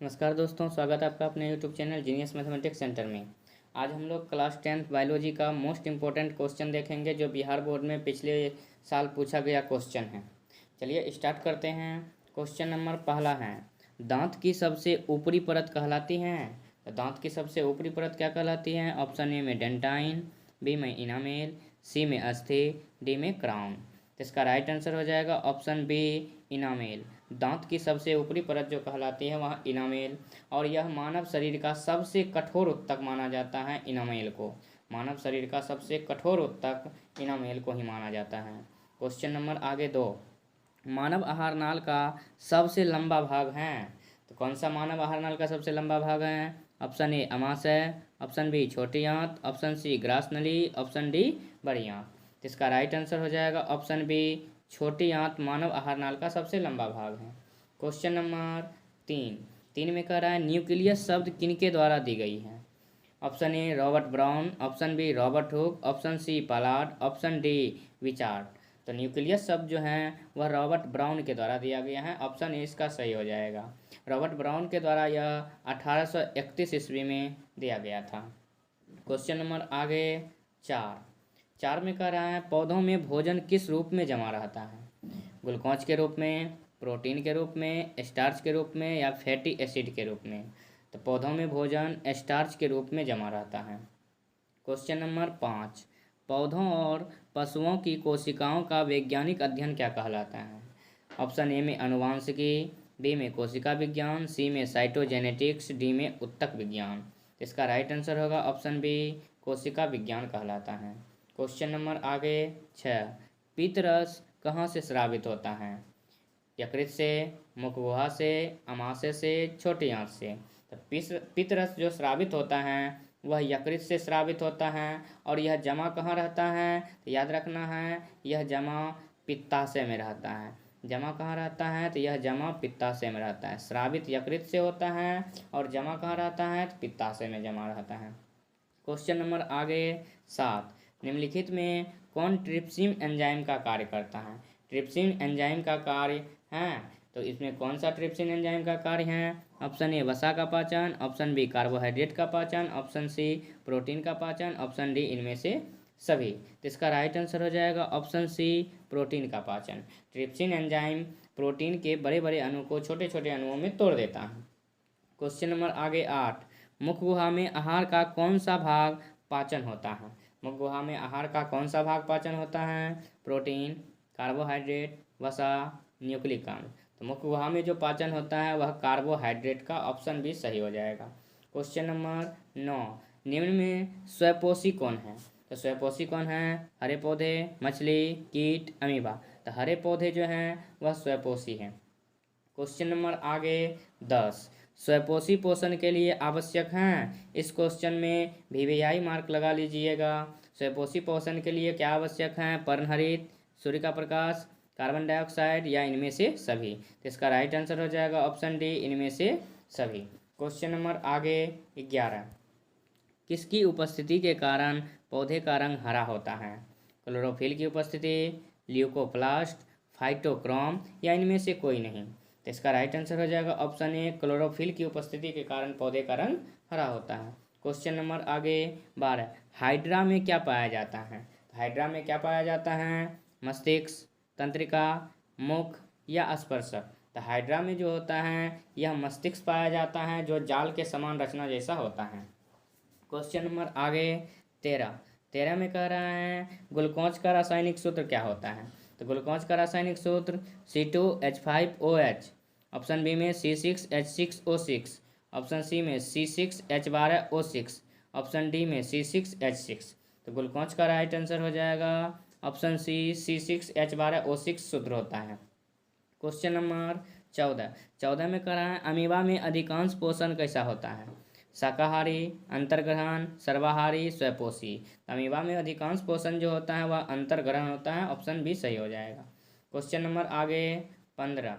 नमस्कार दोस्तों, स्वागत है आपका अपने YouTube channel genius mathematics centre में। आज हम लोग क्लास 10th बायोलॉजी का मोस्ट इम्पोर्टेंट क्वेश्चन देखेंगे जो बिहार बोर्ड में पिछले साल पूछा गया क्वेश्चन है। चलिए स्टार्ट करते हैं। क्वेश्चन नंबर पहला है, दांत की सबसे ऊपरी परत कहलाती है। तो दांत की सबसे ऊपरी परत क्या कहलाती है? ऑप्शन ए में डेंटाइन, बी में इनामेल, सी में अस्थि, डी में क्राउन। तो इसका राइट आंसर हो जाएगा ऑप्शन बी, इनामेल। दांत की सबसे ऊपरी परत जो कहलाती है वह इनामेल, और यह मानव शरीर का सबसे कठोर ऊतक माना जाता है इनामेल को। मानव शरीर का सबसे कठोर ऊतक इनामेल को ही माना जाता है। क्वेश्चन नंबर आगे 2, मानव आहार नाल का सबसे लंबा भाग है। तो कौन सा मानव आहार नाल का सबसे लंबा भाग है? ऑप्शन ए अमाशय, ऑप्शन बी छोटी आंत, ऑप्शन सी ग्रास नली, ऑप्शन डी बड़ी आंत। तो इसका राइट आंसर हो जाएगा ऑप्शन बी, छोटी आंत मानव आहार नाल का सबसे लंबा भाग है। क्वेश्चन नंबर 3 में कह रहा है, न्यूक्लियस शब्द किनके द्वारा दी गई है। Option A Robert Brown, option B Robert Hooke, option C Pollard, option D विचार्ड। तो न्यूक्लियस शब्द जो है वह रॉबर्ट ब्राउन के द्वारा दिया गया है। ऑप्शन ए इसका सही हो जाएगा। रॉबर्ट ब्राउन के द्वारा यह 1831 ईस्वी में दिया गया था। क्वेश्चन नंबर आगे 4 में कह रहा है, पौधों में भोजन किस रूप में जमा रहता है। ग्लूकोज के रूप में, प्रोटीन के रूप में, स्टार्च के रूप में या फैटी एसिड के रूप में। तो पौधों में भोजन स्टार्च के रूप में जमा रहता है। क्वेश्चन नंबर 5, पौधों और पशुओं की कोशिकाओं का वैज्ञानिक अध्ययन क्या कहलाता है। ऑप्शन ए में अनुवांशिकी, बी में कोशिका विज्ञान, सी में साइटोजेनेटिक्स, डी में उत्तक विज्ञान। इसका राइट आंसर होगा ऑप्शन बी, कोशिका विज्ञान कहलाता है। क्वेश्चन नंबर आगे 6, पीतरस कहाँ से स्रावित होता है। यकृत से, मुखगुहा से, अमाशय से, छोटी आंत से। तो पित्तरस जो स्रावित होता है वह यकृत से स्रावित होता है, और यह जमा कहाँ रहता है? तो याद रखना है, यह जमा पित्ताशय में रहता है। जमा कहाँ रहता है? तो यह जमा पित्ताशय में रहता है। स्रावित यकृत से होता है और जमा कहाँ रहता है? तो पित्ताशय में जमा रहता है। क्वेश्चन नंबर आगे 7, निम्नलिखित में कौन ट्रिप्सिन एंजाइम का कार्य करता है। ट्रिप्सिन एंजाइम का कार्य है, तो इसमें कौन सा ट्रिप्सिन एंजाइम का कार्य है? ऑप्शन ए वसा का पाचन, ऑप्शन बी कार्बोहाइड्रेट का पाचन, ऑप्शन सी प्रोटीन का पाचन, ऑप्शन डी इनमें से सभी। तो इसका राइट आंसर हो जाएगा ऑप्शन सी, प्रोटीन का पाचन। ट्रिप्सिन एंजाइम प्रोटीन के बड़े बड़े अणु को छोटे छोटे अणुओं में तोड़ देता है। क्वेश्चन नंबर आगे 8, मुखगुहा में आहार का कौन सा भाग पाचन होता है। मुखगुहा में आहार का कौन सा भाग पाचन होता है? प्रोटीन, कार्बोहाइड्रेट, वसा, न्यूक्लिक अम्ल। तो मुखगुहा में जो पाचन होता है वह कार्बोहाइड्रेट का, ऑप्शन भी सही हो जाएगा। क्वेश्चन नंबर 9, निम्न में स्वपोषी कौन है। तो स्वपोषी कौन है? हरे पौधे, मछली, कीट, अमीबा। तो हरे पौधे जो हैं वह स्वपोषी हैं। क्वेश्चन नंबर आगे 10, स्वपोषी पोषण के लिए आवश्यक हैं। इस क्वेश्चन में VVI मार्क लगा लीजिएगा। स्वपोषी पोषण के लिए क्या आवश्यक हैं? पर्णहरित, सूर्य का प्रकाश, कार्बन डाइऑक्साइड या इनमें से सभी। तो इसका राइट आंसर हो जाएगा ऑप्शन डी, इनमें से सभी। क्वेश्चन नंबर आगे 11, किसकी उपस्थिति के कारण पौधे का रंग हरा होता है। क्लोरोफिल की उपस्थिति, ल्यूकोप्लास्ट, फाइटोक्रोम या इनमें से कोई नहीं। तो इसका राइट आंसर हो जाएगा ऑप्शन ए, क्लोरोफिल की उपस्थिति के कारण पौधे का रंग हरा होता है। क्वेश्चन नंबर आगे 12, हाइड्रा में क्या पाया जाता है। हाइड्रा में क्या पाया जाता है? मस्तिष्क, तंत्रिका, मुख या स्पर्शक। तो हाइड्रा में जो होता है यह मस्तिष्क पाया जाता है, जो जाल के समान रचना जैसा होता है। क्वेश्चन नंबर आगे 13 में कह रहा है, ग्लूकोज का रासायनिक सूत्र क्या होता है। तो ग्लूकोज का रासायनिक सूत्र C2H5OH, ऑप्शन बी में C6H6O6, ऑप्शन सी में C6H12O6, ऑप्शन डी में C6H6। तो ग्लूकोज का राइट आंसर हो जाएगा ऑप्शन सी, C6H12O6 सूत्र होता है। क्वेश्चन नंबर 14 में कह रहा है, अमीबा में अधिकांश पोषण कैसा होता है। शाकाहारी, अंतर्ग्रहण, सर्वाहारी, स्वपोषी। अमीबा में अधिकांश पोषण जो होता है वह अंतर्ग्रहण होता है, ऑप्शन बी सही हो जाएगा। क्वेश्चन नंबर आगे 15,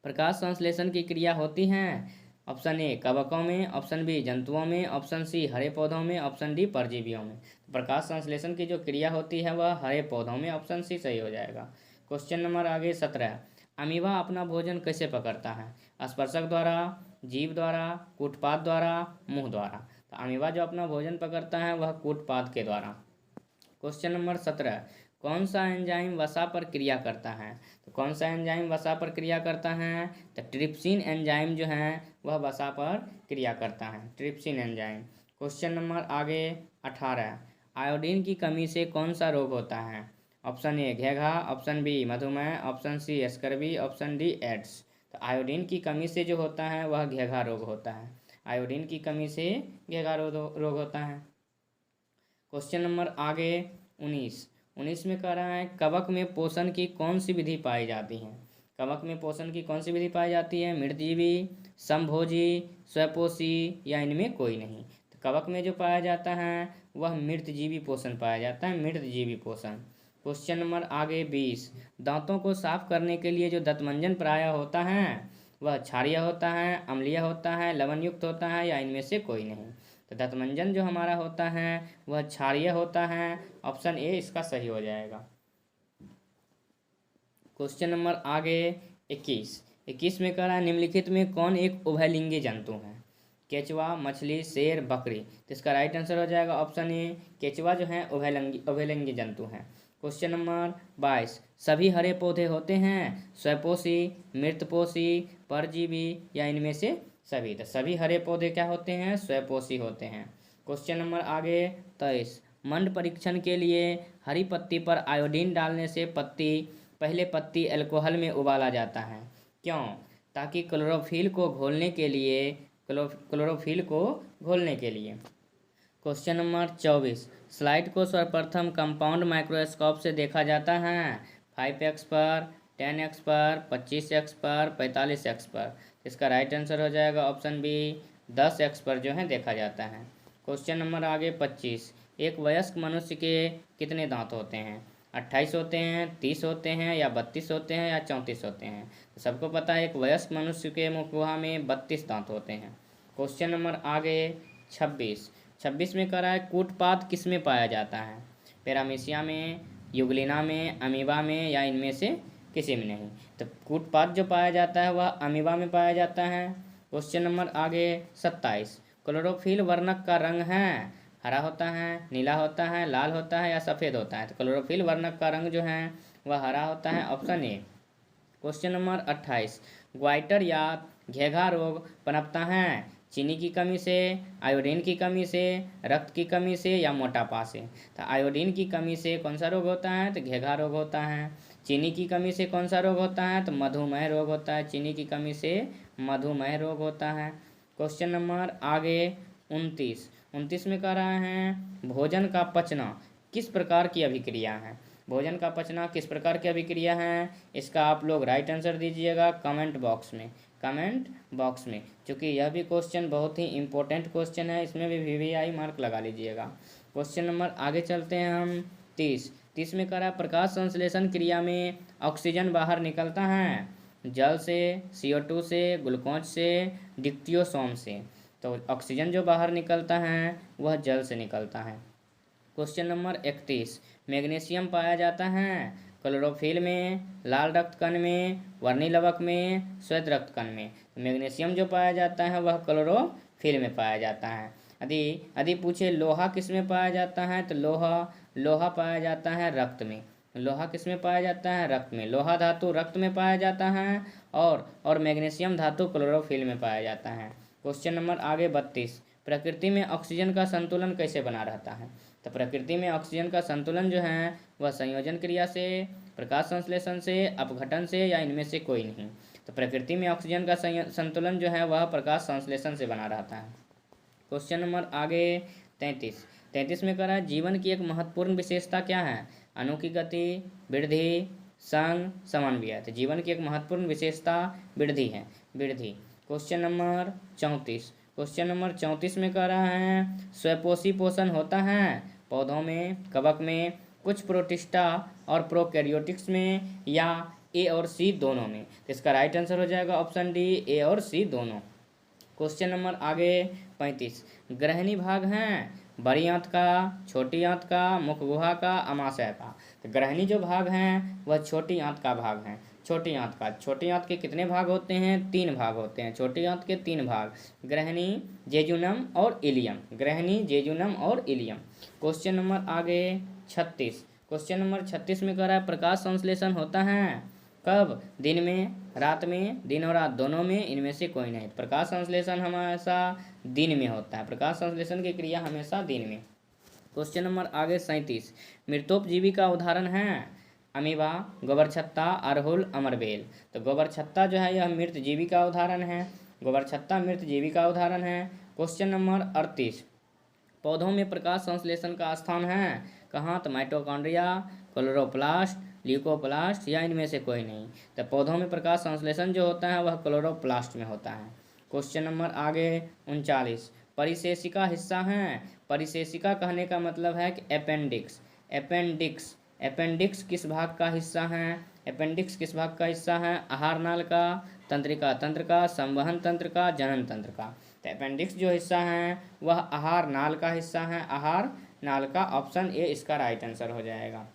प्रकाश संश्लेषण की क्रिया होती है। ऑप्शन ए कवकों में, ऑप्शन बी जंतुओं में, ऑप्शन सी हरे पौधों में, ऑप्शन डी परजीवियों में। प्रकाश संश्लेषण की जो क्रिया होती है वह हरे पौधों में, ऑप्शन सी सही हो जाएगा। क्वेश्चन नंबर आगे 17, अमीबा अपना भोजन कैसे पकड़ता है? स्पर्शक द्वारा, जीभ द्वारा, कूटपाद द्वारा, मुंह द्वारा। तो अमीबा जो अपना भोजन पकड़ता है वह कूटपाद के द्वारा। क्वेश्चन नंबर 17, कौन सा एंजाइम वसा पर क्रिया करता है? तो कौन सा एंजाइम वसा पर क्रिया करता है? तो ट्रिप्सिन एंजाइम जो है वह वसा पर क्रिया करता है, ट्रिप्सिन एंजाइम। क्वेश्चन नंबर आगे 18, आयोडीन की कमी से कौन सा रोग होता है? ऑप्शन ए घेघा, ऑप्शन बी मधुमेह, option C scurvy, option D AIDS. तो आयोडीन की कमी से जो होता है वह घेघा रोग होता है। आयोडीन की कमी से घेघा रोग होता है। क्वेश्चन नंबर आगे 19 में कह रहा है कवक में पोषण की कौन सी विधि पाई जाती है? कवक में पोषण की कौन सी विधि पाई जाती है? मृतजीवी, समभोजी, स्वपोषी या इनमें कोई नहीं। तो कवक में जो पाया जाता है वह मृतजीवी पोषण पाया जाता है, मृतजीवी पोषण। क्वेश्चन नंबर आगे 20, दांतों को साफ करने के लिए जो दंतमंजन प्रायः होता है वह क्षारीय होता है, अम्लीय होता है, लवण युक्त होता है या इनमें से कोई नहीं। तो दंतमंजन जो हमारा होता है वह क्षारीय होता है। ऑप्शन ए इसका सही हो जाएगा। क्वेश्चन नंबर आगे 21 में कह रहा है निम्नलिखित में कौन एक उभयलिंगी जंतु है? केचुआ, मछली, शेर, बकरी। तो इसका राइट आंसर हो जाएगा ऑप्शन ए, केचुआ जो है उभयलिंगी जंतु है। क्वेश्चन नंबर 22, सभी हरे पौधे होते हैं स्वपोषी, मृतपोषी, परजीवी या इनमें से सभी? तो सभी हरे पौधे क्या होते हैं? स्वपोषी होते हैं। क्वेश्चन नंबर आगे 23, मंड परीक्षण के लिए हरी पत्ती पर आयोडीन डालने से पहले पत्ती अल्कोहल में उबाला जाता है, क्यों? ताकि क्लोरोफिल को घोलने के लिए। क्वेश्चन नंबर 24, स्लाइड को सर्वप्रथम कंपाउंड माइक्रोस्कोप से देखा जाता है 5x पर, 10x पर, 25x पर, 45x पर। इसका राइट आंसर हो जाएगा ऑप्शन बी, 10x पर जो है देखा जाता है। क्वेश्चन नंबर आगे 25, एक वयस्क मनुष्य के कितने दांत होते हैं? 28 होते हैं, 30 होते हैं या 32 होते हैं या 34 होते हैं? तो सबको पता है एक वयस्क मनुष्य के मुख गुहा में 32 दांत होते हैं। क्वेश्चन नंबर आगे 26 में कह रहा है कूटपाद किस में पाया जाता है? पैरामीशिया में, युगलिना में, अमीबा में या इनमें से किसी में नहीं। तो कूटपाद जो पाया जाता है वह अमीबा में पाया जाता है। क्वेश्चन नंबर आगे 27, क्लोरोफिल वर्णक का रंग है हरा होता है, नीला होता है, लाल होता है या सफ़ेद होता है? तो क्लोरोफिल वर्णक का रंग जो है वह हरा होता है, ऑप्शन ए। क्वेश्चन नंबर 28, ग्वाइटर या घेघा रोग पनपता है चीनी की कमी से, आयोडीन की कमी से, रक्त की कमी से या मोटापा से? तो आयोडीन की कमी से कौन सा रोग होता है? तो घेघा रोग होता है। चीनी की कमी से कौन सा रोग होता है? तो मधुमेह रोग होता है। चीनी की कमी से मधुमेह रोग होता है। क्वेश्चन नंबर आगे 29 में कह रहा है भोजन का पचना किस प्रकार की अभिक्रिया है? भोजन का पचना किस प्रकार की अभिक्रिया है? इसका आप लोग राइट आंसर दीजिएगा कमेंट बॉक्स में, क्योंकि यह भी क्वेश्चन बहुत ही इम्पोर्टेंट क्वेश्चन है, इसमें भी VVI मार्क लगा लीजिएगा। क्वेश्चन नंबर आगे चलते हैं हम 30 में कह रहा है प्रकाश संश्लेषण क्रिया में ऑक्सीजन बाहर निकलता है जल से, CO2 से, ग्लूकोज से, डिक्टियोसोम से। तो ऑक्सीजन जो बाहर निकलता है वह जल से निकलता है। क्वेश्चन नंबर 31, मैग्नीशियम पाया जाता है क्लोरोफिल में, लाल रक्त कण में, वर्णी लवक में, श्वेत रक्त कण में। मैग्नीशियम जो पाया जाता है वह क्लोरोफिल में पाया जाता है। यदि पूछे लोहा किस में पाया जाता है? तो लोहा पाया जाता है रक्त में। लोहा किस में पाया जाता है? रक्त में। लोहा धातु रक्त में पाया जाता है और मैग्नीशियम धातु क्लोरोफिल में पाया जाता है। क्वेश्चन नंबर आगे 32, प्रकृति में ऑक्सीजन का संतुलन कैसे बना रहता है? तो प्रकृति में ऑक्सीजन का संतुलन जो है वह संयोजन क्रिया से, प्रकाश संश्लेषण से, अपघटन से या इनमें से कोई नहीं। तो प्रकृति में ऑक्सीजन का संतुलन जो है वह प्रकाश संश्लेषण से बना रहता है। क्वेश्चन नंबर आगे 33 में कह रहा है जीवन की एक महत्वपूर्ण विशेषता क्या है? अणु की गति, वृद्धि, संघ, समन्वय। तो जीवन की एक महत्वपूर्ण विशेषता वृद्धि है, वृद्धि। क्वेश्चन नंबर 34 में कह रहा है स्वपोषी पोषण होता है पौधों में, कवक में, कुछ प्रोटिस्टा और प्रोकैरियोटिक्स में या ए और सी दोनों में? तो इसका राइट आंसर हो जाएगा ऑप्शन डी, ए और सी दोनों। क्वेश्चन नंबर आगे 35, ग्रहणी भाग हैं बड़ी आंत का, छोटी आंत का, मुख गुहा का, अमाशय का। तो ग्रहणी जो भाग हैं वह छोटी आंत का भाग हैं, छोटी आंत का। छोटी आंत के कितने भाग होते हैं? 3 भाग होते हैं। छोटी आंत के 3 भाग, ग्रहणी, जेजुनम और इलियम। ग्रहणी, जेजुनम और इलियम। क्वेश्चन नंबर आगे 36। क्वेश्चन नंबर 36 में कह रहा है प्रकाश संश्लेषण होता है कब? दिन में, रात में, दिन और रात दोनों में, इनमें से कोई नहीं। प्रकाश संश्लेषण हमेशा दिन में होता है। प्रकाश संश्लेषण की क्रिया हमेशा दिन में। क्वेश्चन नंबर आगे 37। मृतोपजीवी का उदाहरण है अमीबा, गोबरछत्ता, अरहुल, अमरबेल। तो गोबरछत्ता जो है यह मृतजीवी का उदाहरण है। गोबरछत्ता मृतजीवी का उदाहरण है। Question number 38। पौधों में प्रकाश संश्लेषण का स्थान है कहाँ? तो माइटोकॉन्ड्रिया, क्लोरोप्लास्ट, ल्यूकोप्लास्ट या इनमें से कोई नहीं। तो पौधों में प्रकाश संश्लेषण जो होता है वह क्लोरोप्लास्ट में होता है। क्वेश्चन नंबर आगे 39। परिशेषिका हिस्सा है। परिशेषिका कहने का मतलब है कि अपेंडिक्स। अपेंडिक्स अपेंडिक्स किस भाग का हिस्सा है? अपेंडिक्स किस भाग का हिस्सा है? आहार नाल का, तंत्रिका तंत्र का, संवहन तंत्र का, जनन तंत्र का। तो अपेंडिक्स जो हिस्सा है वह आहार नाल का हिस्सा है। आहार नाल का, ऑप्शन ए इसका राइट आंसर हो जाएगा।